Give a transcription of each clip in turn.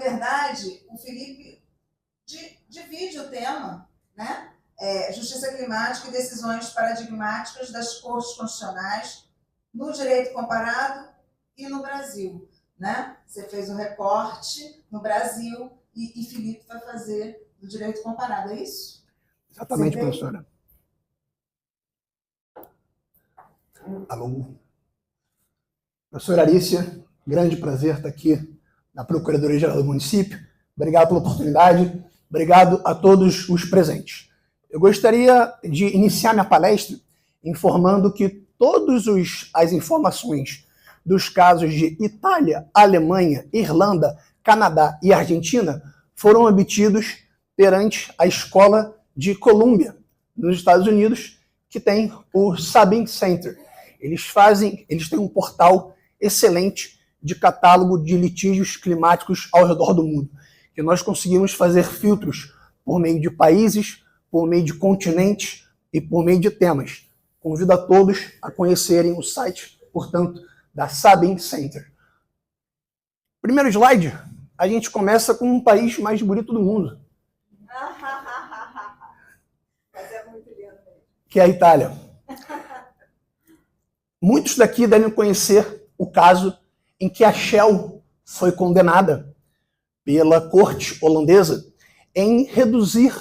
verdade, o Felipe divide o tema, né? Justiça climática e decisões paradigmáticas das cortes constitucionais no direito comparado e no Brasil, né? Você fez o recorte no Brasil e Felipe vai fazer do direito comparado, é isso? Exatamente, professora. Alô. Professora Arícia, grande prazer estar aqui na Procuradoria-Geral do Município. Obrigado pela oportunidade. Obrigado a todos os presentes. Eu gostaria de iniciar minha palestra informando que todas as informações dos casos de Itália, Alemanha, Irlanda, Canadá e Argentina foram obtidos perante a Escola de Columbia, nos Estados Unidos, que tem o Sabin Center. Eles têm um portal excelente de catálogo de litígios climáticos ao redor do mundo, que nós conseguimos fazer filtros por meio de países, por meio de continentes e por meio de temas. Convido a todos a conhecerem o site, portanto, da Sabin Center. Primeiro slide, a gente começa com um país mais bonito do mundo. Mas é muito lindo. Que é a Itália. Muitos daqui devem conhecer o caso em que a Shell foi condenada pela corte holandesa em reduzir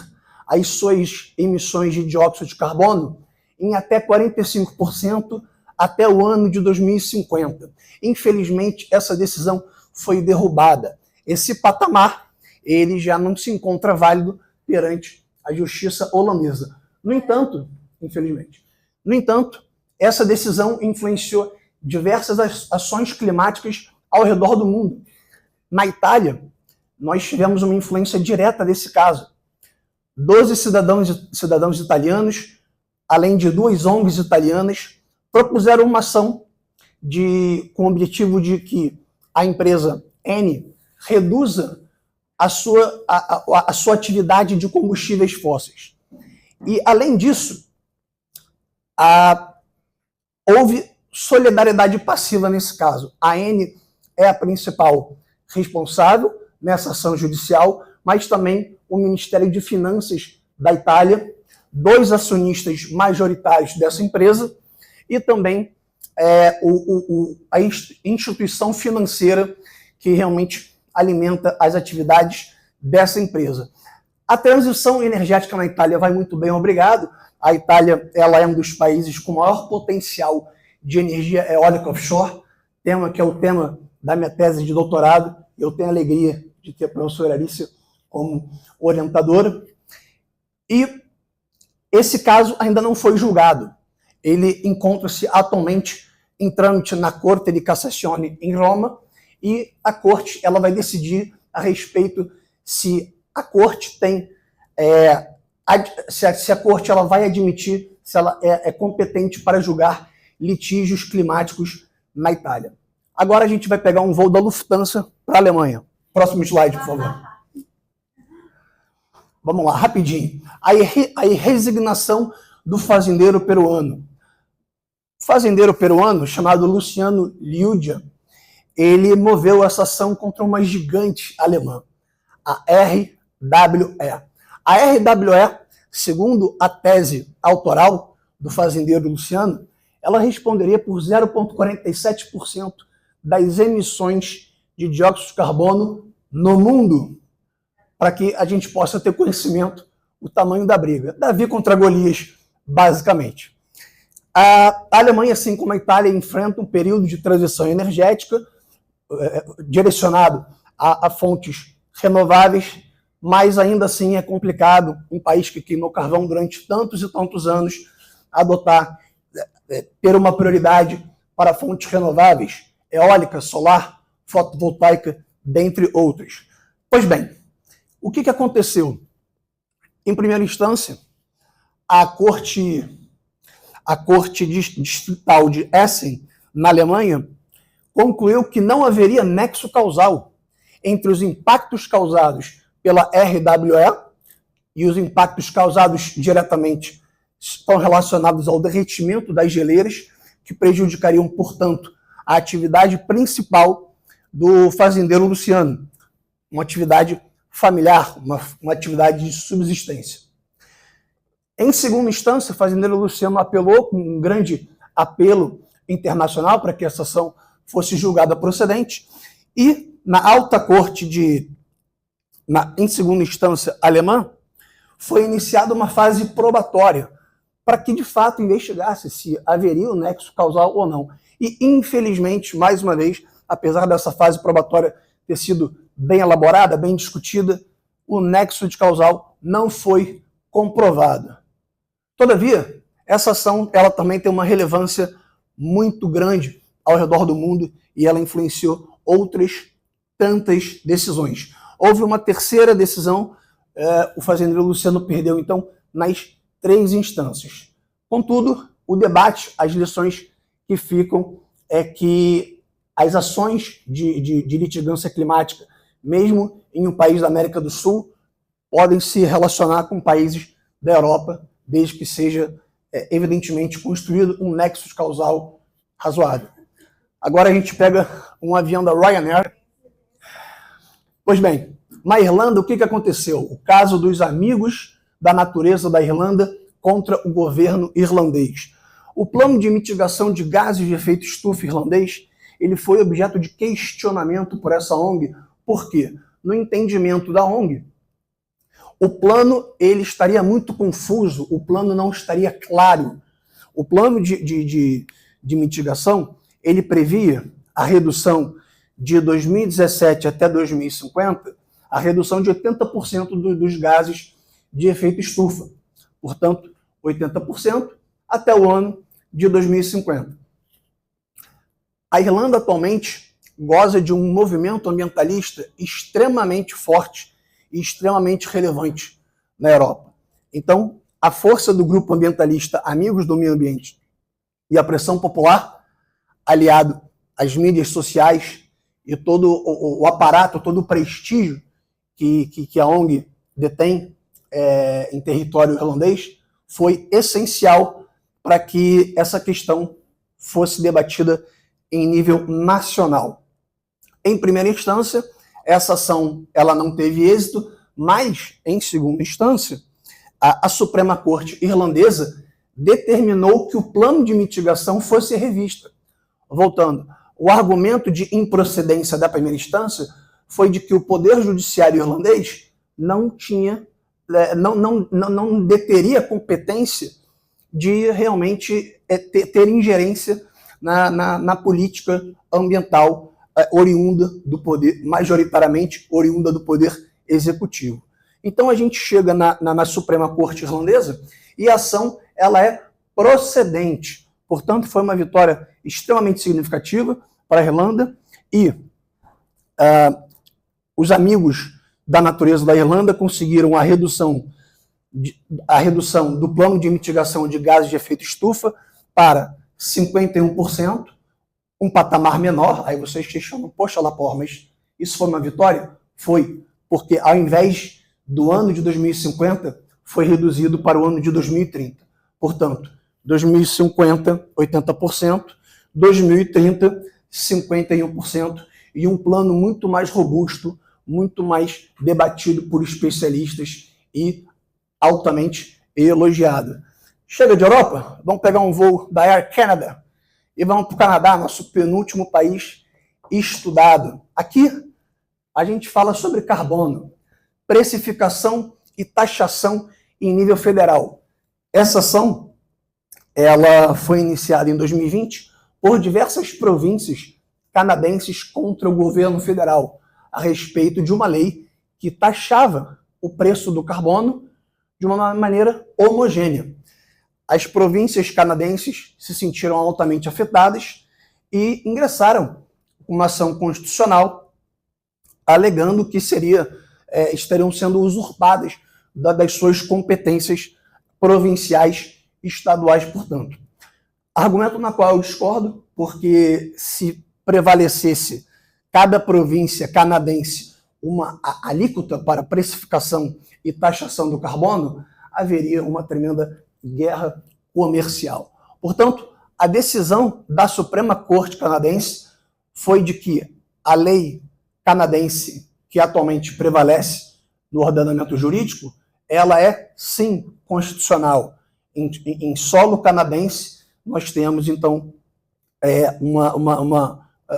as suas emissões de dióxido de carbono em até 45% até o ano de 2050. Infelizmente, essa decisão foi derrubada. Esse patamar, ele já não se encontra válido perante a justiça holandesa. No entanto, infelizmente, essa decisão influenciou diversas ações climáticas ao redor do mundo. Na Itália, nós tivemos uma influência direta desse caso. 12 cidadãos italianos, além de 2 ONGs italianas, propuseram uma ação com o objetivo de que a empresa Eni reduza a sua atividade de combustíveis fósseis. E, além disso, houve solidariedade passiva nesse caso. A Eni é a principal responsável nessa ação judicial, mas também o Ministério de Finanças da Itália, 2 acionistas majoritários dessa empresa e também a instituição financeira que realmente alimenta as atividades dessa empresa. A transição energética na Itália vai muito bem, obrigado. A Itália ela é um dos países com maior potencial de energia eólica offshore, tema que é o tema da minha tese de doutorado. Eu tenho a alegria de ter a professora Arícia como orientadora. E esse caso ainda não foi julgado. Ele encontra-se atualmente em trâmite na Corte di Cassazione em Roma e a Corte ela vai decidir a respeito se a Corte tem se a Corte ela vai admitir se ela é competente para julgar litígios climáticos na Itália. Agora a gente vai pegar um voo da Lufthansa para a Alemanha. Próximo slide, por favor. Vamos lá, rapidinho. A resignação do fazendeiro peruano. O fazendeiro peruano, chamado Luciano Liudia, ele moveu essa ação contra uma gigante alemã, a RWE. A RWE, segundo a tese autoral do fazendeiro Luciano, ela responderia por 0,47% das emissões de dióxido de carbono no mundo, para que a gente possa ter conhecimento do tamanho da briga. Davi contra Golias, basicamente. A Alemanha, assim como a Itália, enfrenta um período de transição energética direcionado a fontes renováveis, mas ainda assim é complicado um país que queimou carvão durante tantos e tantos anos ter uma prioridade para fontes renováveis, eólica, solar, fotovoltaica, dentre outros. Pois bem, o que aconteceu? Em primeira instância, a Corte Distrital de Essen, na Alemanha, concluiu que não haveria nexo causal entre os impactos causados pela RWE e os impactos causados diretamente estão relacionados ao derretimento das geleiras, que prejudicariam, portanto, a atividade principal do fazendeiro Luciano. uma atividade familiar, uma atividade de subsistência. Em segunda instância, o fazendeiro Luciano apelou com um grande apelo internacional para que essa ação fosse julgada procedente, e na alta corte em segunda instância alemã, foi iniciada uma fase probatória para que, de fato, investigasse se haveria um nexo causal ou não. E, infelizmente, mais uma vez, apesar dessa fase probatória ter sido bem elaborada, bem discutida, o nexo de causal não foi comprovado. Todavia, essa ação ela também tem uma relevância muito grande ao redor do mundo e ela influenciou outras tantas decisões. Houve uma terceira decisão, o fazendeiro Luciano perdeu, então, nas 3 instâncias. Contudo, o debate, as lições que ficam é que as ações de litigância climática, mesmo em um país da América do Sul, podem se relacionar com países da Europa, desde que seja, evidentemente, construído um nexo causal razoável. Agora a gente pega um avião da Ryanair. Pois bem, na Irlanda, o que aconteceu? O caso dos amigos da natureza da Irlanda contra o governo irlandês. O plano de mitigação de gases de efeito estufa irlandês, ele foi objeto de questionamento por essa ONG. Por quê? No entendimento da ONG, o plano ele estaria muito confuso, o plano não estaria claro. O plano de mitigação, ele previa a redução de 2017 até 2050, a redução de 80% dos gases de efeito estufa. Portanto, 80% até o ano de 2050. A Irlanda atualmente goza de um movimento ambientalista extremamente forte e extremamente relevante na Europa. Então, a força do grupo ambientalista Amigos do Meio Ambiente e a pressão popular, aliado às mídias sociais e todo o aparato, todo o prestígio que a ONG detém em território irlandês, foi essencial para que essa questão fosse debatida em nível nacional. Em primeira instância, essa ação ela não teve êxito, mas, em segunda instância, a Suprema Corte irlandesa determinou que o plano de mitigação fosse revisto. Voltando, o argumento de improcedência da primeira instância foi de que o Poder Judiciário irlandês não deteria competência de realmente ter ingerência na política ambiental oriunda do poder, majoritariamente oriunda do poder executivo. Então a gente chega na Suprema Corte irlandesa e a ação ela é procedente. Portanto, foi uma vitória extremamente significativa para a Irlanda e os amigos da natureza da Irlanda conseguiram a redução do plano de mitigação de gases de efeito estufa para 51%, um patamar menor. Aí vocês questionam, poxa, Lapor, mas isso foi uma vitória? Foi, porque ao invés do ano de 2050, foi reduzido para o ano de 2030. Portanto, 2050, 80%, 2030, 51%, e um plano muito mais robusto, muito mais debatido por especialistas e altamente elogiado. Chega de Europa, vamos pegar um voo da Air Canada e vamos para o Canadá, nosso penúltimo país estudado. Aqui a gente fala sobre carbono, precificação e taxação em nível federal. Essa ação ela foi iniciada em 2020 por diversas províncias canadenses contra o governo federal a respeito de uma lei que taxava o preço do carbono de uma maneira homogênea. As províncias canadenses se sentiram altamente afetadas e ingressaram uma ação constitucional alegando que estariam sendo usurpadas das suas competências provinciais e estaduais, portanto. Argumento na qual eu discordo, porque se prevalecesse cada província canadense uma alíquota para precificação e taxação do carbono, haveria uma tremenda guerra comercial. Portanto, a decisão da Suprema Corte canadense foi de que a lei canadense que atualmente prevalece no ordenamento jurídico, ela é, sim, constitucional. Em solo canadense, nós temos, então,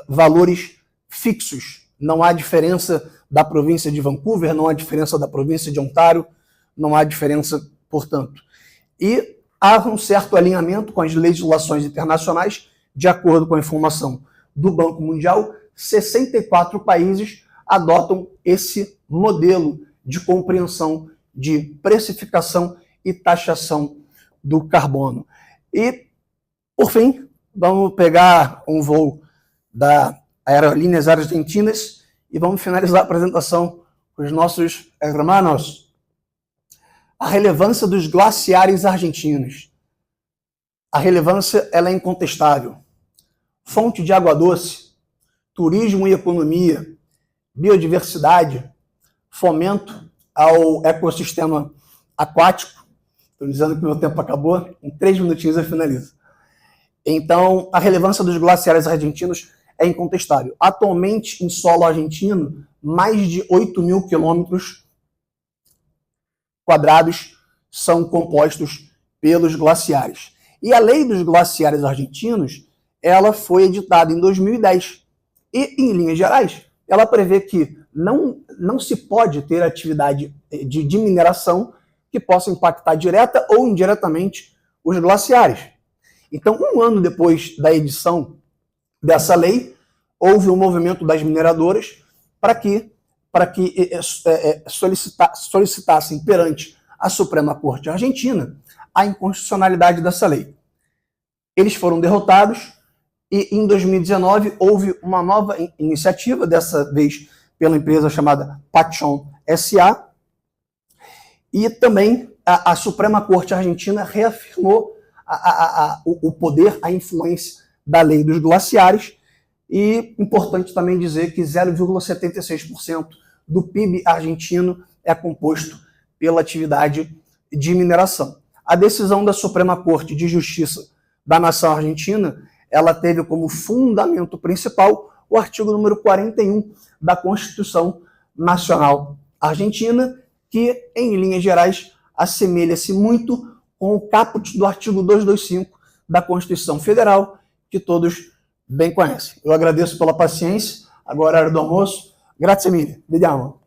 valores fixos. Não há diferença da província de Vancouver, não há diferença da província de Ontário, não há diferença, portanto. E há um certo alinhamento com as legislações internacionais, de acordo com a informação do Banco Mundial, 64 países adotam esse modelo de compreensão de precificação e taxação do carbono. E, por fim, vamos pegar um voo da Aerolíneas Argentinas e vamos finalizar a apresentação com os nossos hermanos. A relevância dos glaciares argentinos. A relevância ela é incontestável. Fonte de água doce, turismo e economia, biodiversidade, fomento ao ecossistema aquático. Estou dizendo que meu tempo acabou, em 3 minutinhos eu finalizo. Então, a relevância dos glaciares argentinos é incontestável. Atualmente, em solo argentino, mais de 8.000 quilômetros quadrados são compostos pelos glaciares. E a lei dos glaciares argentinos, ela foi editada em 2010. E, em linhas gerais, ela prevê que não se pode ter atividade de mineração que possa impactar direta ou indiretamente os glaciares. Então, 1 ano depois da edição dessa lei, houve um movimento das mineradoras para que solicitassem perante a Suprema Corte Argentina a inconstitucionalidade dessa lei. Eles foram derrotados e, em 2019, houve uma nova iniciativa, dessa vez pela empresa chamada Pachón S.A., e também a Suprema Corte Argentina reafirmou o poder, a influência da lei dos glaciares. E importante também dizer que 0,76% do PIB argentino é composto pela atividade de mineração. A decisão da Suprema Corte de Justiça da Nação Argentina, ela teve como fundamento principal o artigo número 41 da Constituição Nacional Argentina, que, em linhas gerais, assemelha-se muito com o caput do artigo 225 da Constituição Federal, que todos bem conhecem. Eu agradeço pela paciência. Agora é hora do almoço. Grazie mille. Vediamo.